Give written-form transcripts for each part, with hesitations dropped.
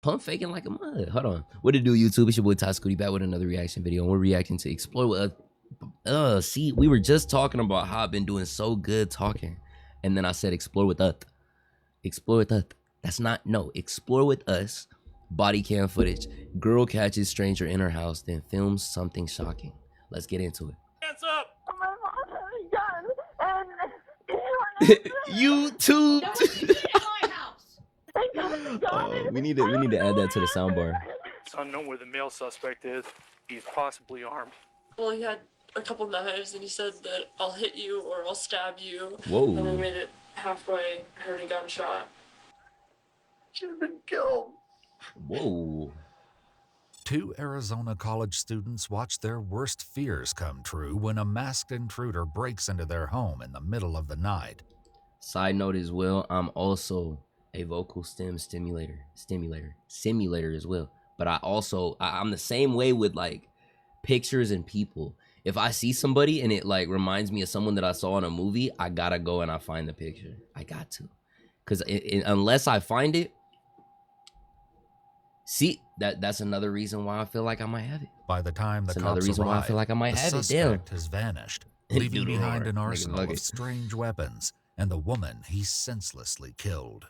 Pump faking like a mud. Hold on. What it do, YouTube? It's your boy Ty Scooty back with another reaction video. And we're reacting to Explore with us. See, we were just talking about how I've been doing so good talking. And then I said Explore with us. Explore with us. That's not, no. Explore with us. Body cam footage. Girl catches stranger in her house, then films something shocking. Let's get into it. Hands up! YouTube. We need to add that to the soundbar. It's unknown where the male suspect is. He's possibly armed. Well, he had a couple knives, and he said that I'll hit you or I'll stab you. Whoa. And I made it halfway. I heard a gunshot. Should have been killed. Whoa. Two Arizona college students watched their worst fears come true when a masked intruder breaks into their home in the middle of the night. Side note as well, I'm also a vocal simulator as well. But I'm the same way with like pictures and people. If I see somebody and it like reminds me of someone that I saw in a movie, I gotta go and I find the picture. I got to, because unless I find it, see, that's another reason why I feel like I might have it. By the time the That's another cops reason why I arrive, feel like I might the have it. Damn. suspect has vanished, leaving behind an Nigga, arsenal fuck of it. strange weapons and the woman he senselessly killed.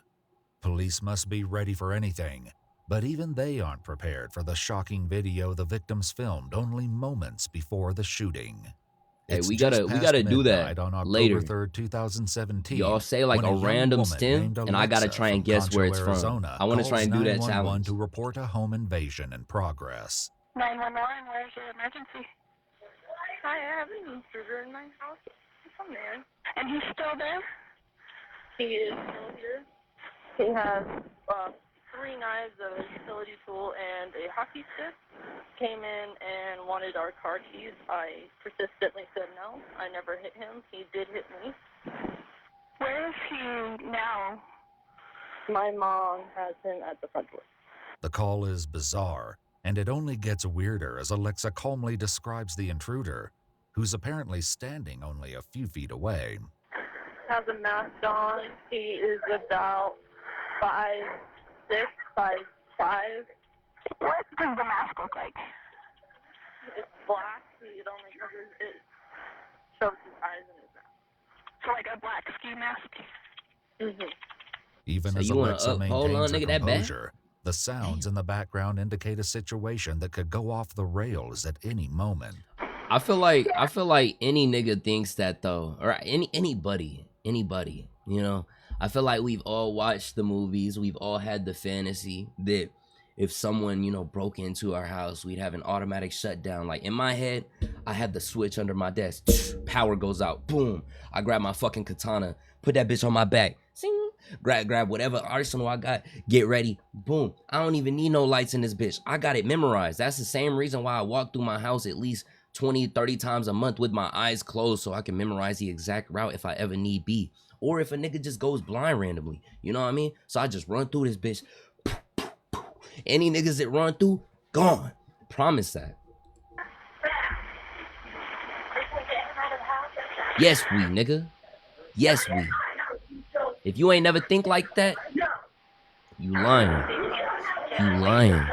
Police must be ready for anything, but even they aren't prepared for the shocking video the victims filmed only moments before the shooting. Hey, It's we just gotta past do that midnight on October later. 3rd, 2017. Y'all say like when a young random woman stem, named and I gotta Alexa try and from guess where Concho, it's from. Arizona, I want to try and do that calls 911 challenge. to report a home invasion in progress. 911, where's your emergency? Hi, I have an intruder in my house. Some man. And he's still there? He is still here. He has 3 knives, a utility tool, and a hockey stick. Came in and wanted our car keys. I persistently said no. I never hit him. He did hit me. Where is he now? My mom has him at the front door. The call is bizarre, and it only gets weirder as Alexa calmly describes the intruder, who's apparently standing only a few feet away. Has a mask on. He is about 5'6", 5'5". What does the mask look like? It's black. It only covers it. Shows his eyes and his mouth. So like a black ski mask. Even So as you wanna Alexa uphold on, maintains her nigga, that bad? composure, the sounds in the background indicate a situation that could go off the rails at any moment. I feel like any nigga thinks that though, or anybody, you know. I feel like we've all watched the movies, we've all had the fantasy that if someone, you know, broke into our house, we'd have an automatic shutdown. Like in my head, I had the switch under my desk, power goes out, boom. I grab my fucking katana, put that bitch on my back, sing, grab whatever arsenal I got, get ready, boom. I don't even need no lights in this bitch. I got it memorized. That's the same reason why I walk through my house at least 20, 30 times a month with my eyes closed so I can memorize the exact route if I ever need be. Or if a nigga just goes blind randomly. You know what I mean? So I just run through this bitch. Any niggas that run through, gone. Promise that. Yes, we, nigga. Yes, we. If you ain't never think like that, you lying. You lying.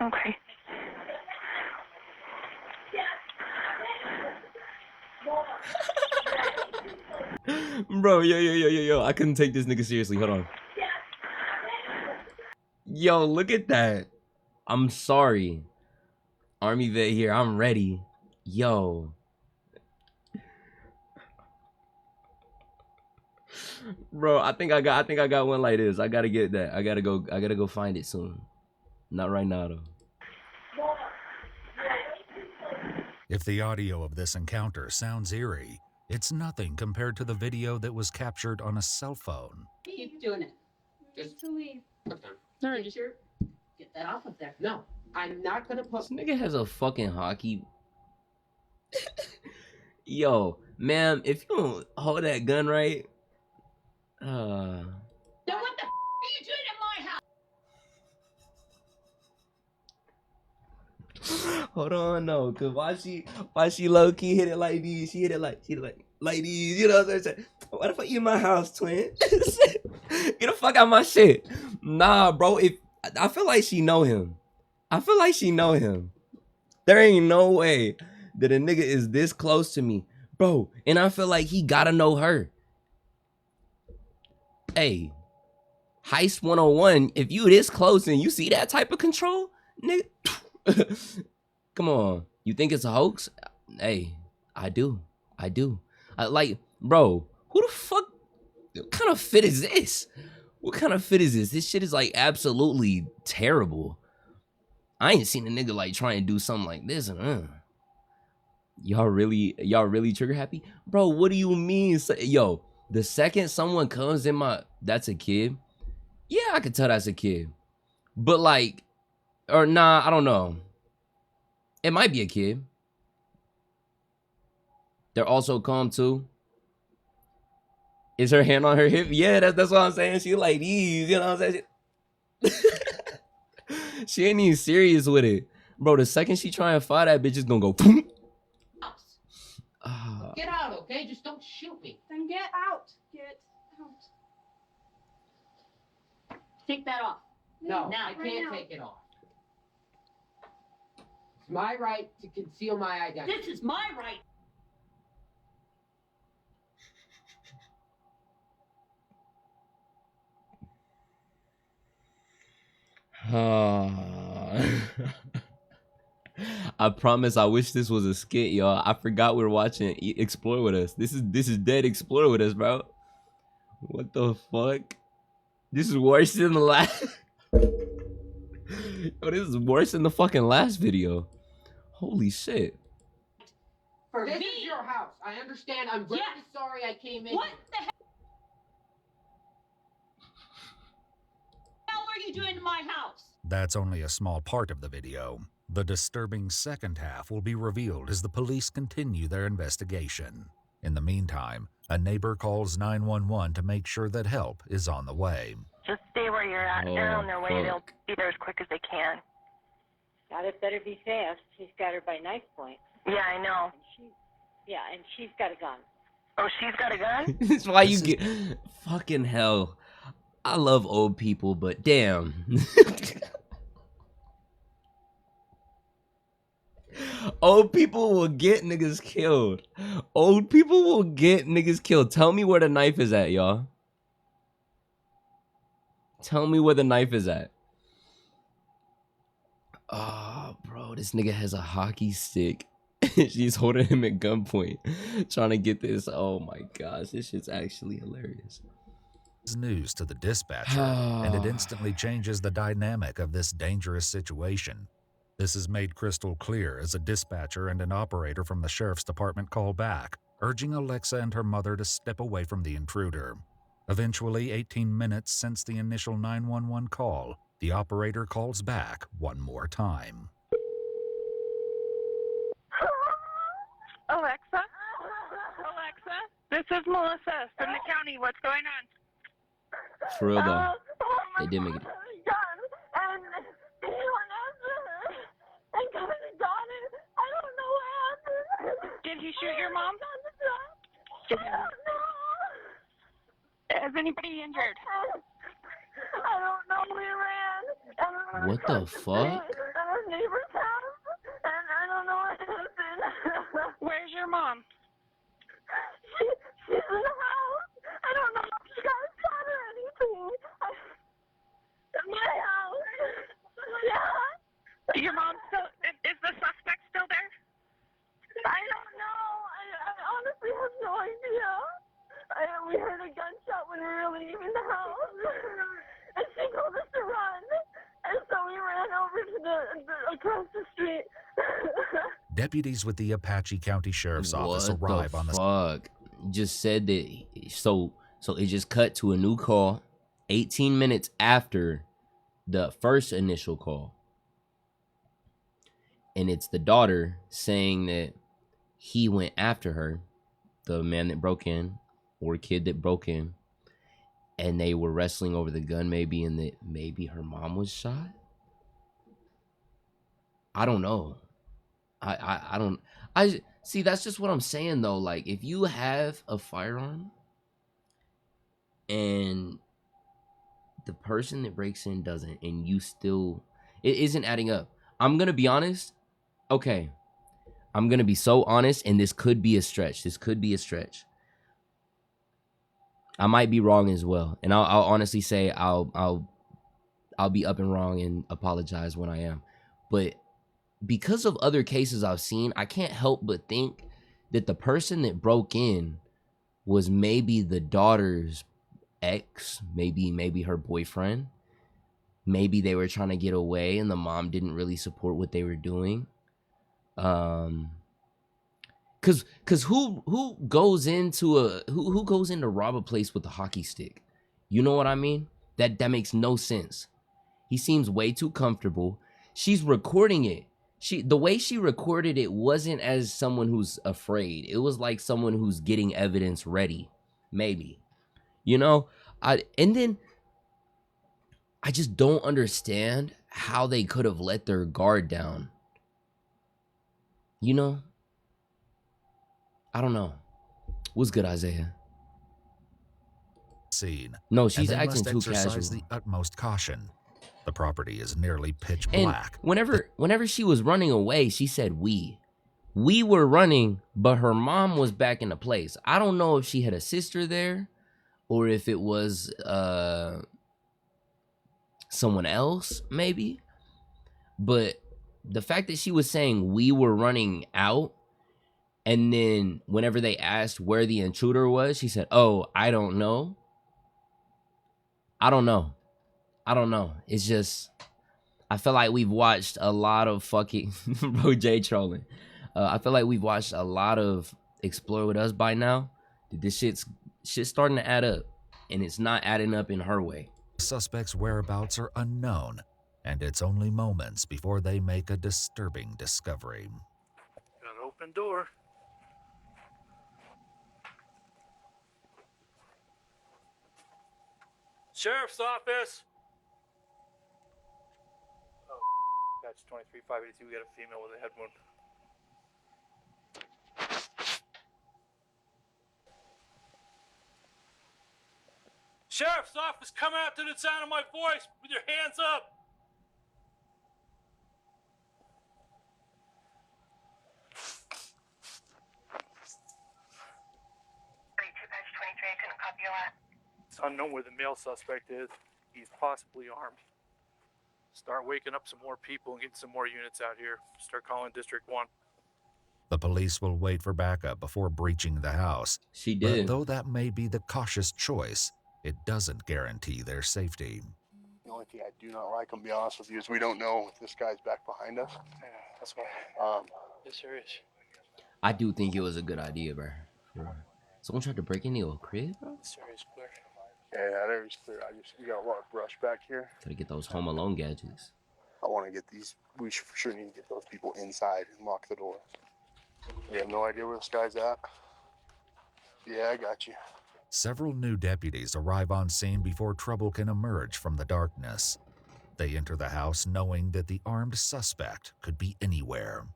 Okay. Bro, yo. I couldn't take this nigga seriously. Hold on. Yo, look at that. I'm sorry. Army vet here. I'm ready. Yo. Bro, I think I got one like this. I gotta get that. I gotta go find it soon. Not right now though. If the audio of this encounter sounds eerie, it's nothing compared to the video that was captured on a cell phone. Keep doing it. Just to leave. No, just Get that off of there. No, I'm not gonna put. This nigga has a fucking hockey. Yo, ma'am, if you don't hold that gun right, Now what the are you doing in my house? hold on, no, cause why she low key hit it like these? She hit it like these. You know what I'm saying? What the fuck you in my house, twin? Get the fuck out of my shit. Nah, bro. If I feel like she know him. I feel like she know him. There ain't no way that a nigga is this close to me, bro. And I feel like he gotta know her. Hey, Heist 101. If you this close and you see that type of control, nigga, come on. You think it's a hoax? Hey, I do. Like, bro, who the fuck? What kind of fit is this? What kind of fit is this? This shit is like absolutely terrible. I ain't seen a nigga like try and do something like this. Y'all really trigger happy? Bro, what do you mean? Yo, the second someone comes in my, that's a kid. Yeah, I could tell that's a kid. But like, or nah, I don't know. It might be a kid. They're also calm too. Is her hand on her hip? Yeah, that's what I'm saying. She like these, you know what I'm saying? She ain't even serious with it. Bro, the second she try and fight, that bitch is gonna go. Get out, okay? Just don't shoot me. Then get out. Get out. Take that off. No, Now, I right can't now. take it off. It's my right to conceal my identity. This is my right. I promise. I wish this was a skit, y'all. I forgot we were watching Explore With Us. This is dead Explore With Us, bro. What the fuck? This is worse than the last. Yo, this is worse than the fucking last video. Holy shit. For this is your house. I understand. I'm very sorry I came in. What the hell are you doing to my house? That's only a small part of the video. The disturbing second half will be revealed as the police continue their investigation. In the meantime, a neighbor calls 911 to make sure that help is on the way. Just stay where you're at. They're on their way. They'll be there as quick as they can. God, it better be fast. He's got her by knife point. Yeah, I know. And she's got a gun. Oh, she's got a gun? That's why you get fucking hell. I love old people, but damn. Old people will get niggas killed. Old people will get niggas killed. Tell me where the knife is at, y'all. Tell me where the knife is at. Oh, bro, this nigga has a hockey stick. She's holding him at gunpoint, trying to get this. Oh my gosh, this shit's actually hilarious. News to the dispatcher, and it instantly changes the dynamic of this dangerous situation. This is made crystal clear as a dispatcher and an operator from the sheriff's department call back, urging Alexa and her mother to step away from the intruder. Eventually, 18 minutes since the initial 911 call, the operator calls back one more time. Alexa? Alexa? This is Melissa from the county. What's going on? For real though, they did make it. And he went after her and got it. I don't know what happened. Did he shoot your mom? I don't know. Is anybody injured? I don't know. We ran. What the fuck? At our neighbor's house, and I don't know what happened. Where's your mom? She's in the house. I don't know if she got shot or anything. In my house. Yeah. Your mom still, is the suspect still there? I don't know. I honestly have no idea. We heard a gunshot when we were leaving the house. And she told us to run. And so we ran over to across the street. Deputies with the Apache County Sheriff's Office arrive on the fuck? Just said that. So it just cut to a new call 18 minutes after the first initial call. And it's the daughter saying that he went after her, the man that broke in, or kid that broke in, and they were wrestling over the gun maybe, and that maybe her mom was shot. I don't know. I see, that's just what I'm saying though. Like, if you have a firearm and the person that breaks in doesn't, and you still, it isn't adding up. I'm gonna be honest. Okay, I'm gonna be so honest, and this could be a stretch. This could be a stretch. I might be wrong as well, and I'll honestly say I'll be up and wrong and apologize when I am. But because of other cases I've seen, I can't help but think that the person that broke in was maybe the daughter's ex, maybe her boyfriend. Maybe they were trying to get away and the mom didn't really support what they were doing. Cause who goes into who goes in to rob a place with a hockey stick? You know what I mean? That makes no sense. He seems way too comfortable. She's recording it. The way she recorded it wasn't as someone who's afraid. It was like someone who's getting evidence ready. Maybe. You know? And then I just don't understand how they could have let their guard down. You know? I don't know. What's good, Isaiah? Scene. No, she's and they acting must too exercise casual. the utmost caution. The property is nearly pitch And black. whenever she was running away, she said we were running, but her mom was back in the place. I don't know if she had a sister there or if it was someone else, maybe. But the fact that she was saying we were running out, and then whenever they asked where the intruder was, she said, "Oh, I don't know. I don't know. I don't know." It's just, I feel like we've watched a lot of fucking bro J trolling. I feel like we've watched a lot of Explore With Us by now. This shit's starting to add up, and it's not adding up in her way. Suspects' whereabouts are unknown, and it's only moments before they make a disturbing discovery. Got an open door. Sheriff's office. Oh, that's 23582. We got a female with a head wound. Sheriff's office, come out to the sound of my voice with your hands up. It's unknown where the male suspect is. He's possibly armed. Start waking up some more people and getting some more units out here. Start calling District 1. The police will wait for backup before breaching the house. She did. But though that may be the cautious choice, it doesn't guarantee their safety. The only thing I do not like, I'll be honest with you, is we don't know if this guy's back behind us. Yeah, that's why. Yes, there is. I do think it was a good idea, bro. Someone tried to break into your crib, bro? This area's clear. Yeah, that area's clear. We got a lot of brush back here. Gotta get those Home Alone gadgets. I want to get these. We for sure need to get those people inside and lock the door. We have no idea where this guy's at. Yeah, I got you. Several new deputies arrive on scene before trouble can emerge from the darkness. They enter the house knowing that the armed suspect could be anywhere.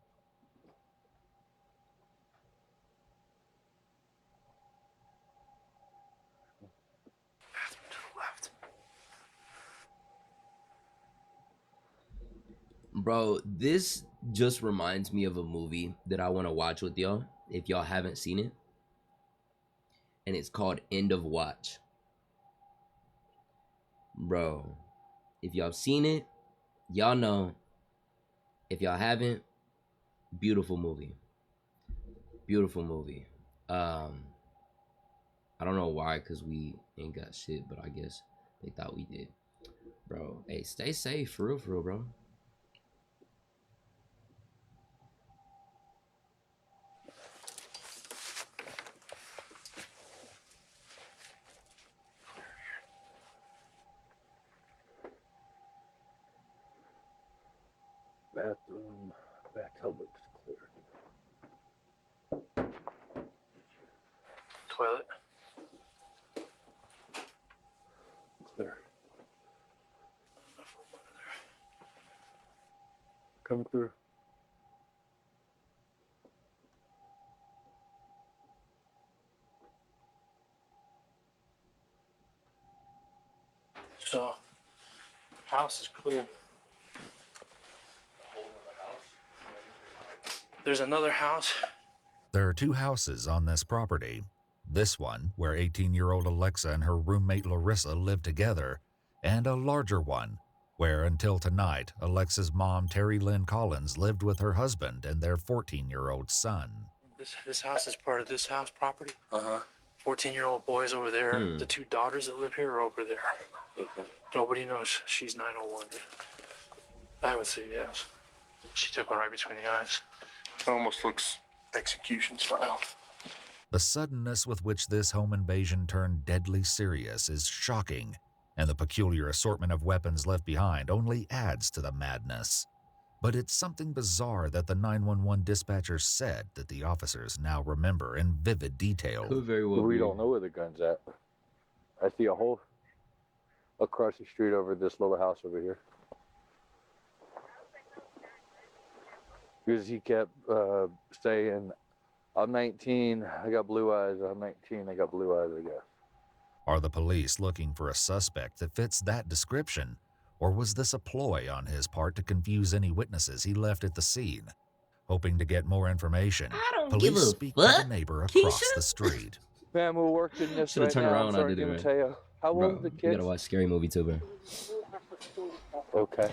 To the left. Bro, this just reminds me of a movie that I want to watch with y'all, if y'all haven't seen it. And it's called End of Watch. Bro, if y'all seen it, y'all know. If y'all haven't, beautiful movie. Beautiful movie. I don't know why, because we ain't got shit, but I guess they thought we did. Bro, hey, stay safe, for real, bro. Bathroom, bathtub looks clear. Toilet. Clear. Coming through. So, House is clear. There's another house. There are 2 houses on this property. This one, where 18-year-old Alexa and her roommate Larissa live together, and a larger one, where until tonight, Alexa's mom, Terry Lynn Collins, lived with her husband and their 14-year-old son. This house is part of this house property. 14-year-old boys over there. Hmm. The 2 daughters that live here are over there. Nobody knows she's 901. I would say yes. She took one right between the eyes. It almost looks execution style. The suddenness with which this home invasion turned deadly serious is shocking, and the peculiar assortment of weapons left behind only adds to the madness. But it's something bizarre that the 911 dispatcher said that the officers now remember in vivid detail. Could very well We be. don't know where the gun's at. I see a hole across the street over this little house over here. Because he kept saying, I'm 19, I got blue eyes, I'm 19, I got blue eyes, I guess. Are the police looking for a suspect that fits that description? Or was this a ploy on his part to confuse any witnesses he left at the scene? Hoping to get more information, I don't police give a speak to fuck, the neighbor across Keisha. the street. Ma'am, who worked in this Should've right turned now, around I'm when I sorry, did it, didn't right? tell you. How old Bro, is the you kid? gotta watch Scary Movie too, bro. Okay.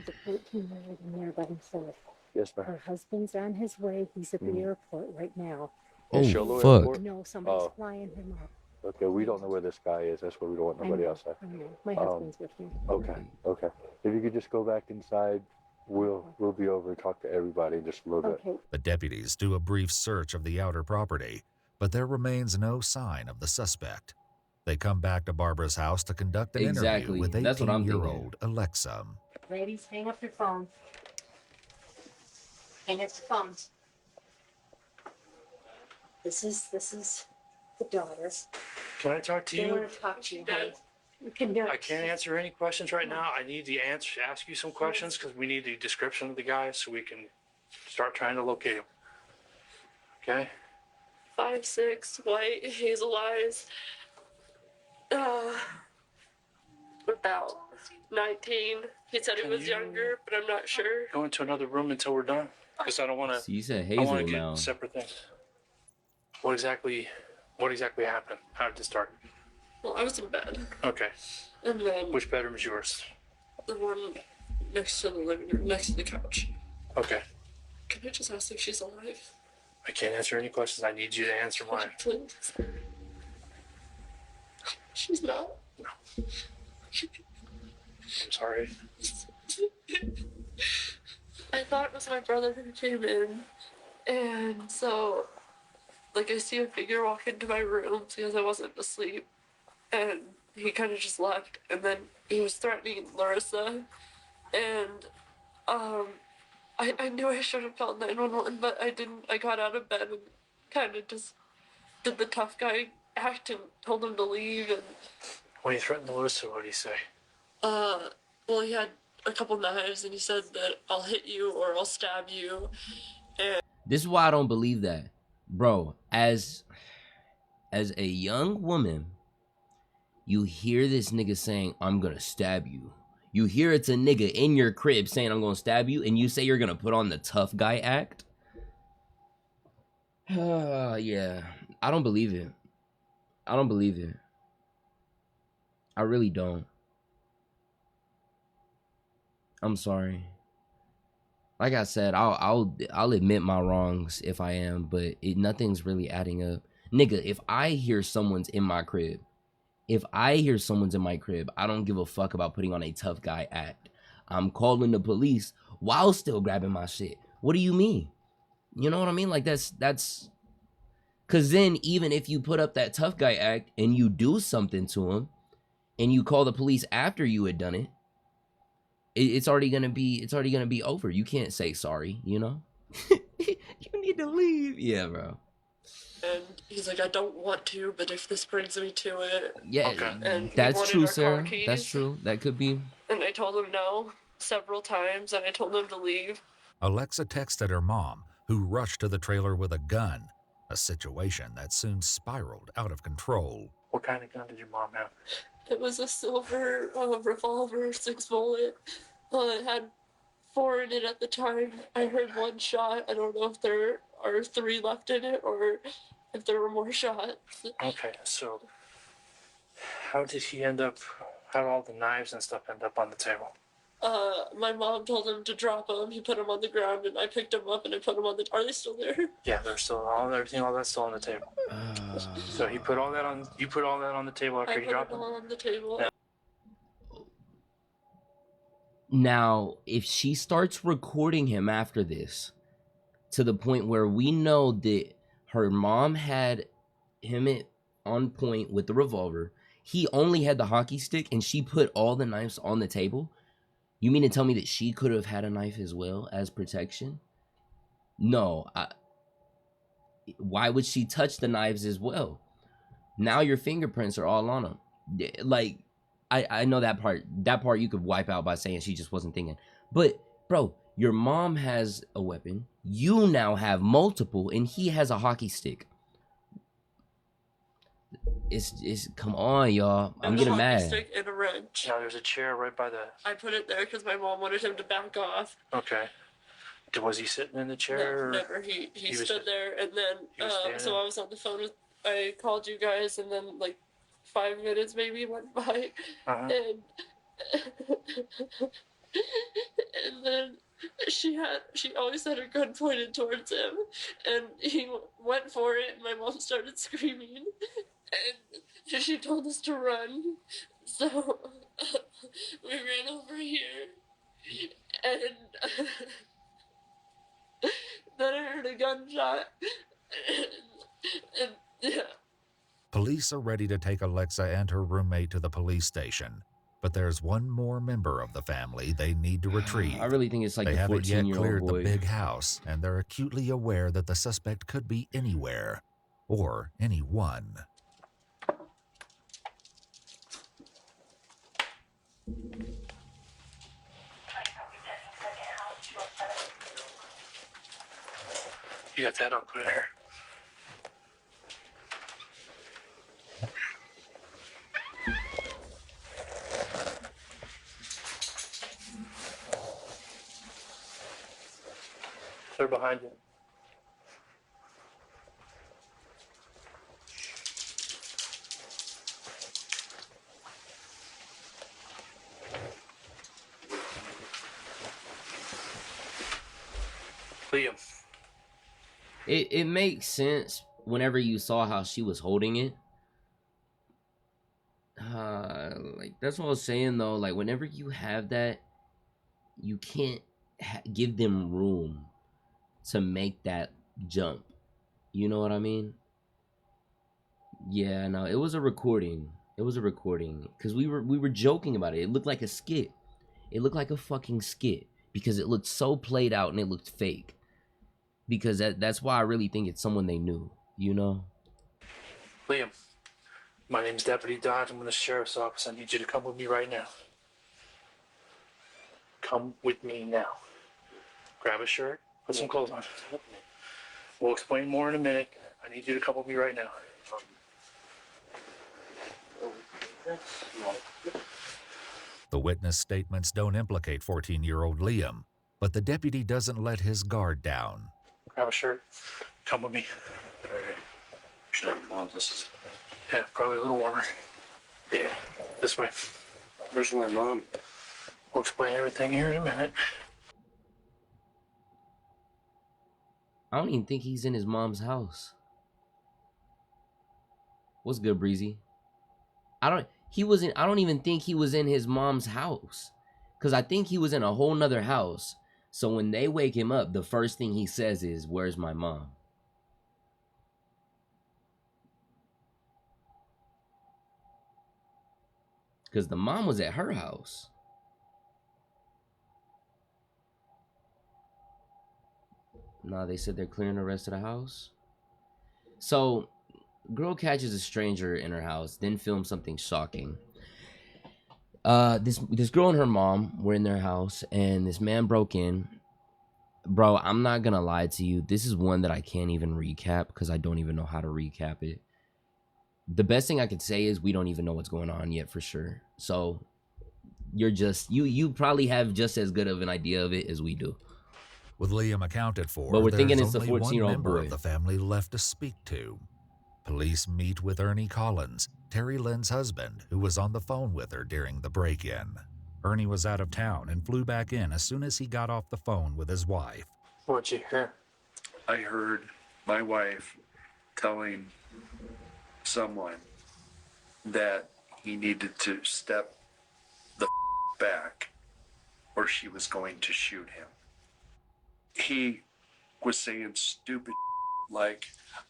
There's a 14-year-old in there by himself. Yes, ma'am. Her husband's on his way. He's at the airport right now. Oh, Is Sholo fuck. Airport? No, somebody's Oh. flying him up. Okay, we don't know where this guy is. That's why we don't want nobody outside. I know. My husband's with me. Okay, okay. If you could just go back inside, we'll be over and talk to everybody in just a little bit. Okay. The deputies do a brief search of the outer property, but there remains no sign of the suspect. They come back to Barbara's house to conduct an Exactly. interview with That's what I'm thinking. 18-year-old Alexa. Ladies, hang up your phone. Hang up your phones. This is the daughter. Can I talk to They you? want to talk to you, honey. You can do it. I can't answer any questions right now. I need to ask you some questions because we need the description of the guy so we can start trying to locate him. Okay? 5'6", white, hazel eyes. About 19. He said he Can was you- younger, but I'm not sure. Go into another room until we're done because I don't want to. So you said I Hazel want to now. get separate things. What exactly happened? How did it start? Well, I was in bed, Okay. and then Which bedroom is yours? the one next to the living room, next to the couch. Okay. Can I just ask if she's alive? I can't answer any questions. I need you to answer mine. Please. She's not. I'm sorry. I thought it was my brother who came in, and so, like, I see a figure walk into my room because I wasn't asleep, and he kind of just left, and then he was threatening Larissa, and, I knew I should have called 911, but I didn't. I got out of bed and kind of just did the tough guy act and told him to leave, and, When you threatened Larissa, what did he say? well, he had a couple knives, and he said that I'll hit you or I'll stab you. This is why I don't believe that, bro. As a young woman, you hear this nigga saying, "I'm gonna stab you." You hear it's a nigga in your crib saying, "I'm gonna stab you," and you say you're gonna put on the tough guy act. Yeah, I don't believe it. I don't believe it. I really don't. I'm sorry. Like I said, I'll admit my wrongs if I am, but nothing's really adding up. Nigga, if I hear someone's in my crib, I don't give a fuck about putting on a tough guy act. I'm calling the police while still grabbing my shit. What do you mean? You know what I mean? Like that's cause then even if you put up that tough guy act and you do something to him and you call the police after you had done it, it's already gonna be over. You can't say sorry, you know? You need to leave. Yeah, bro. And he's like, I don't want to, but if this brings me to it. Yeah, Okay. And he that's wanted true, our car Sarah. keys. That's true. That could be. And I told him no several times, and I told him to leave. Alexa texted her mom, who rushed to the trailer with a gun, a situation that soon spiraled out of control. What kind of gun did your mom have? It was a silver revolver, 6 bullet. It had 4 in it at the time. I heard 1 shot. I don't know if there are 3 left in it or if there were more shots. Okay, so how did all the knives and stuff end up on the table? My mom told him to drop them. He put them on the ground, and I picked them up and I put them on the. Are they still there? Yeah, they're still all that's still on the table. So you put all that on the table after I you put dropped it them? all on the table. Yeah. Now, if she starts recording him after this, to the point where we know that her mom had him on point with the revolver, he only had the hockey stick, and she put all the knives on the table, you mean to tell me that she could have had a knife as well as protection? No. Why would she touch the knives as well? Now your fingerprints are all on them. Like, I know that part you could wipe out by saying she just wasn't thinking. But, bro, your mom has a weapon. You now have multiple, and he has a hockey stick. It's come on, y'all. I'm getting mad. Stick and a wrench. Now there's a chair right by the. I put it there because my mom wanted him to back off. Okay. Was he sitting in the chair? No, never. He was stood there, and then standing? I was on the phone with. I called you guys, and then like 5 minutes maybe went by, and and then she always had her gun pointed towards him, and he went for it, and my mom started screaming, and she told us to run, so we ran over here, and then I heard a gunshot, and yeah. Police are ready to take Alexa and her roommate to the police station, but there's one more member of the family they need to retrieve. I really think it's like they the haven't yet 14-year-old cleared boy. the big house, and they're acutely aware that the suspect could be anywhere or anyone. You got that? I'll put it here. They're behind you. Liam. It makes sense whenever you saw how she was holding it. Like, that's what I was saying though. Like, whenever you have that, you can't give them room to make that jump. You know what I mean? Yeah, no, it was a recording. It was a recording because we were joking about it. It looked like a skit. It looked like a fucking skit because it looked so played out and it looked fake. Because that's why I really think it's someone they knew, you know? Liam, my name's Deputy Dodge. I'm in the sheriff's office. I need you to come with me right now. Come with me now. Grab a shirt, put some clothes on. We'll explain more in a minute. I need you to come with me right now. The witness statements don't implicate 14-year-old Liam, but the deputy doesn't let his guard down. Grab a shirt. Come with me. Yeah, probably a little warmer. Yeah. This way. Where's my mom? We'll explain everything here in a minute. I don't even think he's in his mom's house. What's good, Breezy? I don't even think he was in his mom's house. Cause I think he was in a whole nother house. So when they wake him up, the first thing he says is, "Where's my mom?" Cause the mom was at her house. Nah, they said they're clearing the rest of the house. So, girl catches a stranger in her house, then films something shocking. This girl and her mom were in their house, and this man broke in. Bro, I'm not gonna lie to you. This is one that I can't even recap because I don't even know how to recap it. the best thing I could say is we don't even know what's going on yet for sure. So you're just you probably have just as good of an idea of it as we do. With Liam accounted for, But we're thinking there's it's a only one 14-year-old member boy. of the family left to speak to. Police meet with Ernie Collins, Terry Lynn's husband, who was on the phone with her during the break-in. Ernie was out of town and flew back in as soon as he got off the phone with his wife. What'd you hear? I heard my wife telling someone that he needed to step the back or she was going to shoot him. He was saying stupid like,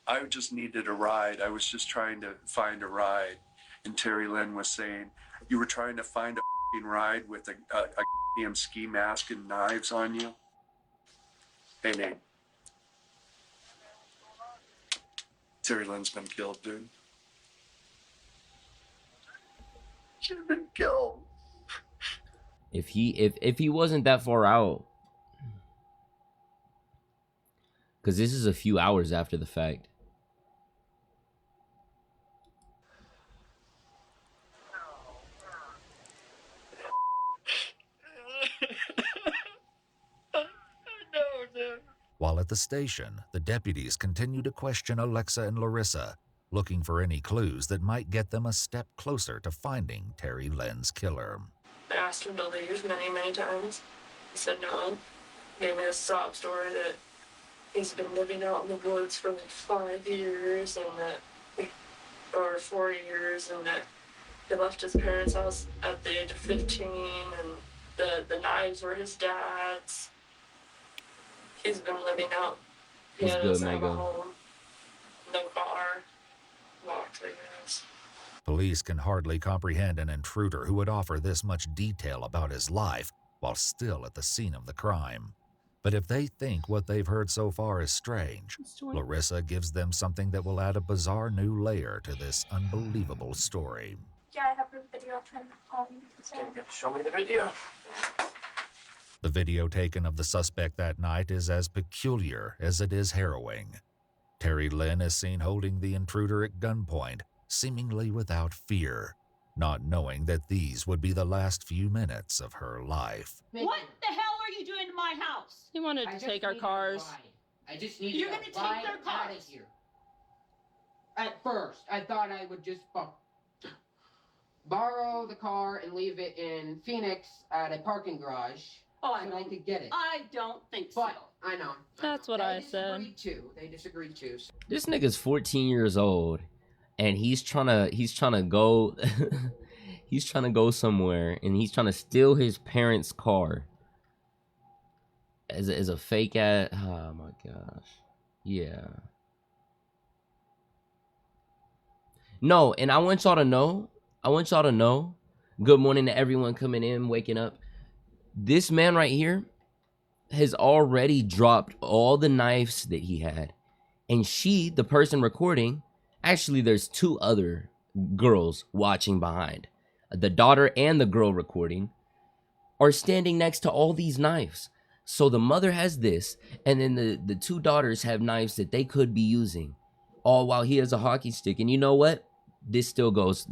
I just needed a ride. I was just trying to find a ride. And Terry Lynn was saying, you were trying to find a ride with a damn ski mask and knives on you? Hey, Nate. Terry Lynn's been killed, dude. Should have been killed. If he wasn't that far out, because this is a few hours after the fact. While at the station, the deputies continue to question Alexa and Larissa, looking for any clues that might get them a step closer to finding Terry Lynn's killer. I asked him to leave many times. He said no. He gave me a sob story that he's been living out in the woods for like 5 years or 4 years, and that he left his parents' house at the age of 15, and the knives were his dad's. He's been living out. He doesn't have a home, no car, locked, I guess. Police can hardly comprehend an intruder who would offer this much detail about his life while still at the scene of the crime. But if they think what they've heard so far is strange, Larissa gives them something that will add a bizarre new layer to this unbelievable story. Yeah, I have a video of him calling. Show me the video. The video taken of the suspect that night is as peculiar as it is harrowing. Terry Lynn is seen holding the intruder at gunpoint, seemingly without fear, not knowing that these would be the last few minutes of her life. What the hell are you doing to my house? He wanted to take our cars. I just need You're gonna take their cars. Out of here. At first, I thought I would just borrow the car and leave it in Phoenix at a parking garage. Oh, so I could get it. I don't think But so. I know. That's what I said. They disagreed too. This nigga's 14 years old, and he's trying to go he's trying to go somewhere, and he's trying to steal his parents' car as a fake ass. Oh my gosh, yeah. No, and I want y'all to know. Good morning to everyone coming in, waking up. This man right here has already dropped all the knives that he had. And she, the person recording, actually there's two other girls watching behind. The daughter and the girl recording are standing next to all these knives. So the mother has this, and then the two daughters have knives that they could be using, all while he has a hockey stick. And you know what? This still goes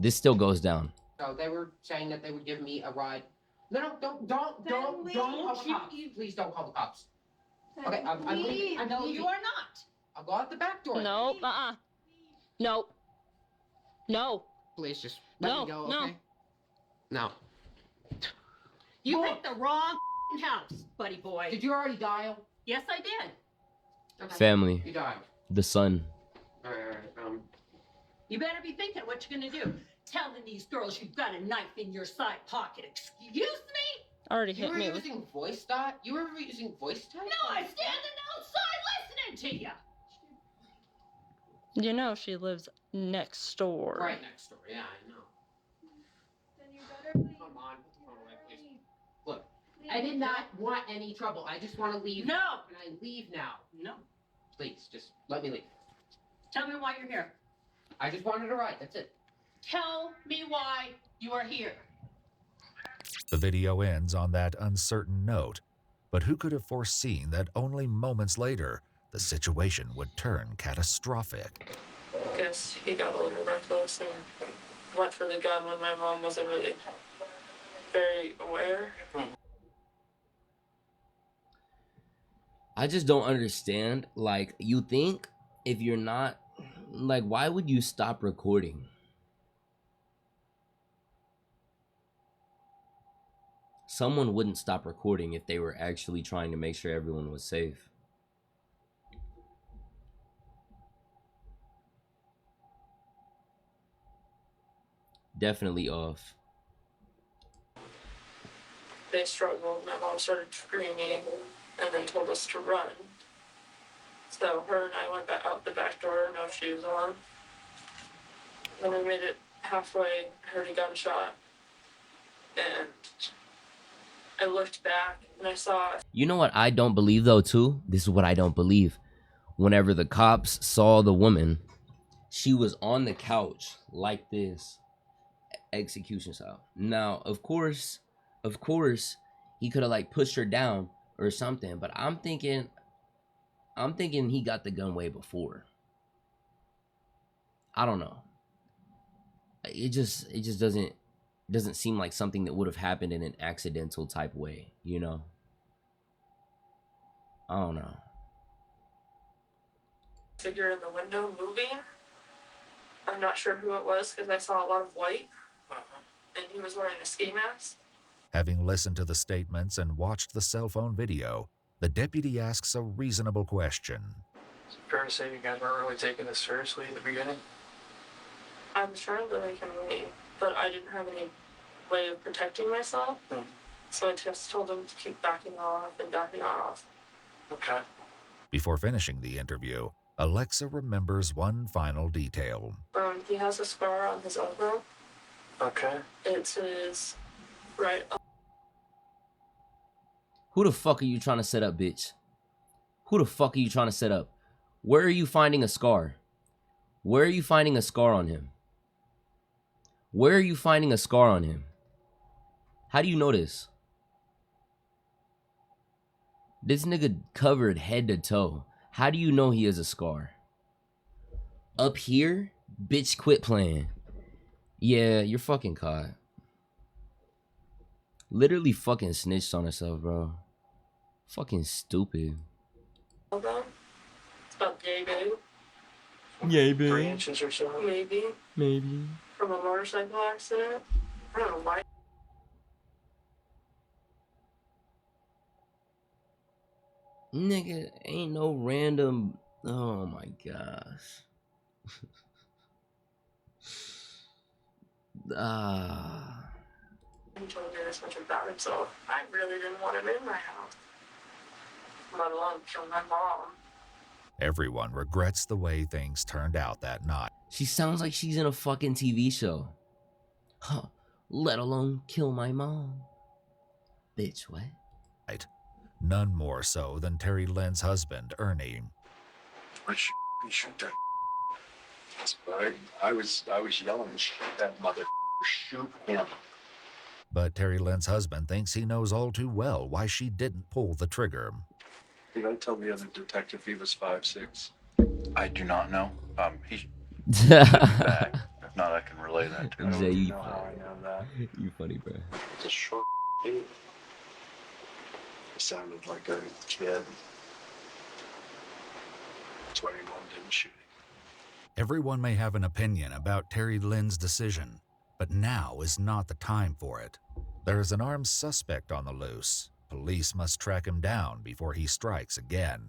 down. So they were saying that they would give me a ride. No, don't call the cops. Please don't call the cops. Okay, I'm leaving. No, you are not. I'll go out the back door. No, No. Please just let me go, okay? No. You picked the wrong house, buddy boy. Did you already dial? Yes, I did. Okay. Family. You dialed. The son. All right. You better be thinking what you're gonna do. Telling these girls you've got a knife in your side pocket. Excuse me? Already You hit were me. using voice dot? You were using voice type? No, I'm standing outside listening to you. You know she lives next door. Right next door. Yeah, I know. Then you better leave. Come on, put the phone away, please. Look, I did not want any trouble. I just want to leave. No. Can I leave now? No. Please, just let me leave. Tell me why you're here. I just wanted a ride. That's it. Tell me why you are here. The video ends on that uncertain note, but who could have foreseen that only moments later, the situation would turn catastrophic? guess he got a little reckless and went for the gun when my mom wasn't really very aware. I just don't understand. Like, you think if you're not, like, why would you stop recording? Someone wouldn't stop recording if they were actually trying to make sure everyone was safe. Definitely off. They struggled. My mom started screaming and then told us to run. So her and I went back out the back door, no shoes on. When we made it halfway, I heard a gunshot. And I looked back and I saw. You know what I don't believe though too? This is what I don't believe. Whenever the cops saw the woman, she was on the couch like this, execution style. Now, of course, he could have like pushed her down or something, but I'm thinking he got the gun way before. I don't know. It just doesn't seem like something that would have happened in an accidental type way, you know? I don't know. Figure in the window moving. I'm not sure who it was because I saw a lot of white. And he was wearing a ski mask. Having listened to the statements and watched the cell phone video, the deputy asks a reasonable question. Is it fair to say you guys weren't really taking this seriously at the beginning? I'm sure that I can leave, but I didn't have any way of protecting myself. So I just told him to keep backing off and backing off. Okay. Before finishing the interview, Alexa remembers one final detail. He has a scar on his elbow. Okay. It's his right. Who the fuck are you trying to set up, bitch? Who the fuck are you trying to set up? Where are you finding a scar? Where are you finding a scar on him? Where are you finding a scar on him? How do you know this? This nigga covered head to toe. How do you know he has a scar? Up here? Bitch, quit playing. Yeah, you're fucking caught. Literally fucking snitched on herself, bro. Fucking stupid. Elbow. It's about yay big. Yay 3 inches or so. Maybe. Maybe. From a motorcycle accident. I don't know why. Nigga, ain't no random. Oh my gosh. He told me this much about himself. I really didn't want him in my house. Let alone kill my mom. Everyone regrets the way things turned out that night. She sounds like she's in a fucking TV show. Huh. Let alone kill my mom. Bitch, what? None more so than Terry Lynn's husband, Ernie. Why should you shoot that? I was yelling, shoot that mother, shoot him. But Terry Lynn's husband thinks he knows all too well why she didn't pull the trigger. Did I tell the other detective he was 5'6"? I do not know. He back. If not, I can relay that to him. Jay, you know how I know that. You funny, bro. It's a short dude. He sounded like a kid. That's why your mom didn't shoot him. Everyone may have an opinion about Terry Lynn's decision, but now is not the time for it. There is an armed suspect on the loose. Police must track him down before he strikes again.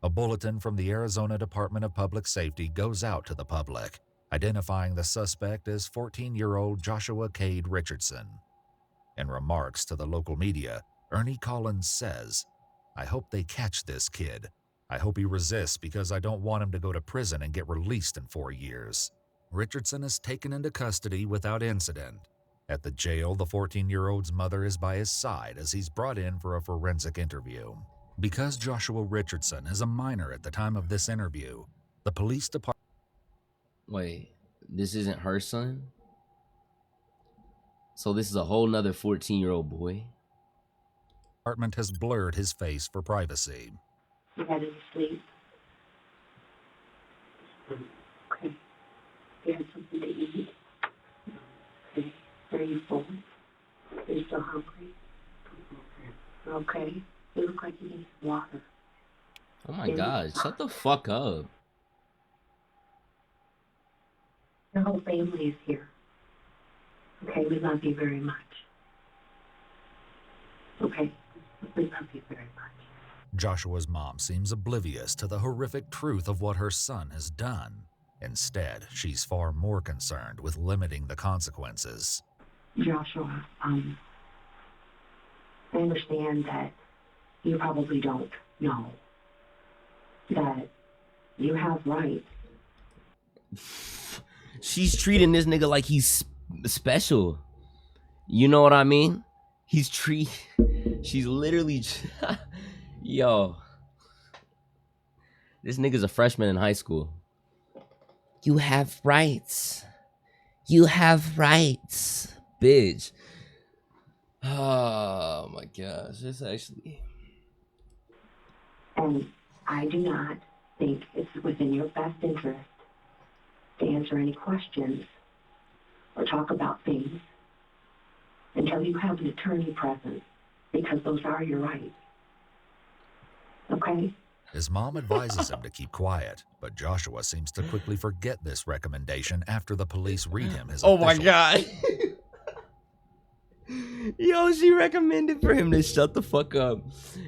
A bulletin from the Arizona Department of Public Safety goes out to the public, identifying the suspect as 14-year-old Joshua Cade Richardson. In remarks to the local media, Ernie Collins says, "I hope they catch this kid. I hope he resists because I don't want him to go to prison and get released in 4 years." Richardson is taken into custody without incident. At the jail, the 14-year-old's mother is by his side as he's brought in for a forensic interview. Because Joshua Richardson is a minor at the time of this interview, the police department... Wait, this isn't her son? So this is a whole nother 14-year-old boy? Department has blurred his face for privacy. You had him asleep. Okay. You had something to eat? Okay. Are you full? Are you still hungry? Okay. You look like you need some water. Oh my God, shut the fuck up. Your whole family is here. Okay, we love you very much. Okay, we love you very much. Joshua's mom seems oblivious to the horrific truth of what her son has done. Instead, she's far more concerned with limiting the consequences. Joshua, I understand that you probably don't know that you have rights. She's treating this nigga like he's special. You know what I mean? She's literally, yo. This nigga's a freshman in high school. You have rights. You have rights, bitch. Oh my gosh, it's actually. And I do not think it's within your best interest to answer any questions or talk about things until you have an attorney present, because those are your rights. Okay? His mom advises him to keep quiet, but Joshua seems to quickly forget this recommendation after the police read him his Oh my official- God. Yo, she recommended for him to shut the fuck up.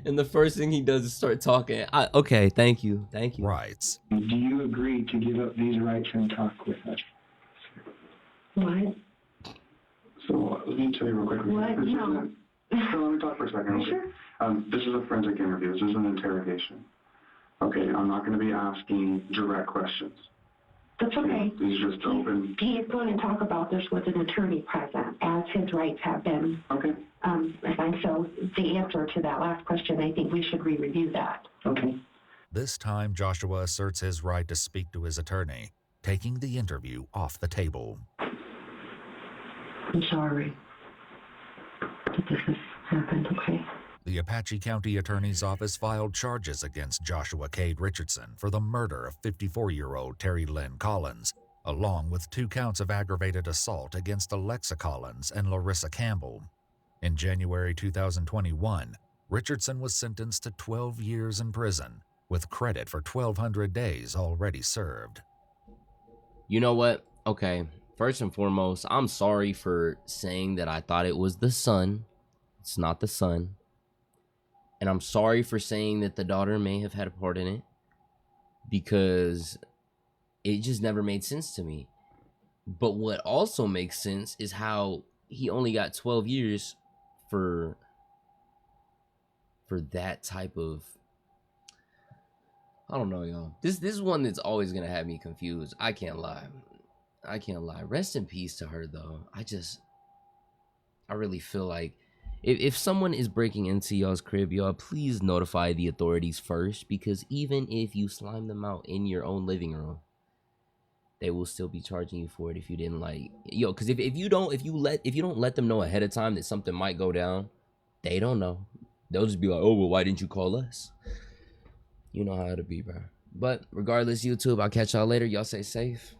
And the first thing he does is start talking. Okay, thank you. Thank you. Rights. Do you agree to give up these rights and talk with us? What? So let me tell you real quick. What? No. So let me talk for a second. Okay? Sure. This is a forensic interview. This is an interrogation. Okay, I'm not going to be asking direct questions. That's okay. These are just open. He is going to talk about this with an attorney present, as his rights have been. Okay. And so the answer to that last question, I think we should re-review that. Okay. This time, Joshua asserts his right to speak to his attorney, taking the interview off the table. I'm sorry that this has happened, okay? The Apache County Attorney's Office filed charges against Joshua Cade Richardson for the murder of 54-year-old Terry Lynn Collins, along with 2 counts of aggravated assault against Alexa Collins and Larissa Campbell. In January 2021, Richardson was sentenced to 12 years in prison, with credit for 1,200 days already served. You know what? Okay, first and foremost, I'm sorry for saying that I thought it was the son. It's not the son. And I'm sorry for saying that the daughter may have had a part in it, because it just never made sense to me. But what also makes sense is how he only got 12 years for that type of, I don't know, y'all. This is one that's always gonna have me confused. I can't lie. Rest in peace to her, though. I really feel like if someone is breaking into y'all's crib, y'all, please notify the authorities first, because even if you slime them out in your own living room, they will still be charging you for it if you didn't because if you don't let them know ahead of time that something might go down, they don't know. They'll just be like, oh, well, why didn't you call us? You know how to be, bro. But regardless, YouTube, I'll catch y'all later. Y'all stay safe.